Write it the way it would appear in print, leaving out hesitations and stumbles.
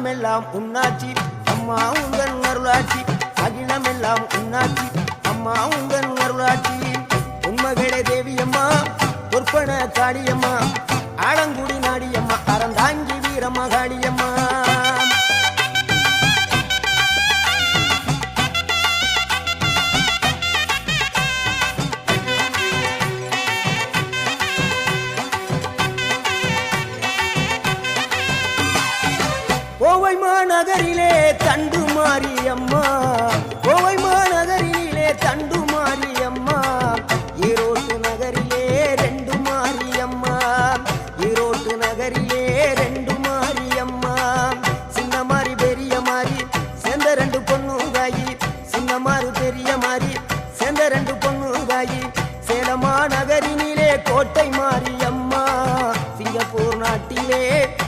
அகிலமெல்லாம் உன்னாட்சி அம்மா உந்தன் அருளாட்சி அகிலமெல்லாம் உன்னாட்சி அம்மா உந்தன் அருளாட்சி உண்மகளே தேவியம்மா பொற்பன காளியம்மா ஆலங்குடி நாடியம்மா அறந்தாங்கி வீரம்மா காளியம்மா கோவை மாநகரிலே தண்டு மாரியம்மா கோவை மாநகரிலே தண்டு மாரியம்மா ஈரோட்டு நகரிலே ரெண்டு மாரியம்மா ஈரோட்டு நகரிலே ரெண்டு மாரியம்மா சின்ன மாறி பெரிய மாறி சேர்ந்த ரெண்டு பொண்ணு தாயி சின்ன மாறு பெரிய மாறி சேர்ந்த ரெண்டு பொண்ணு தாயி சேலமா நகரினிலே கோட்டை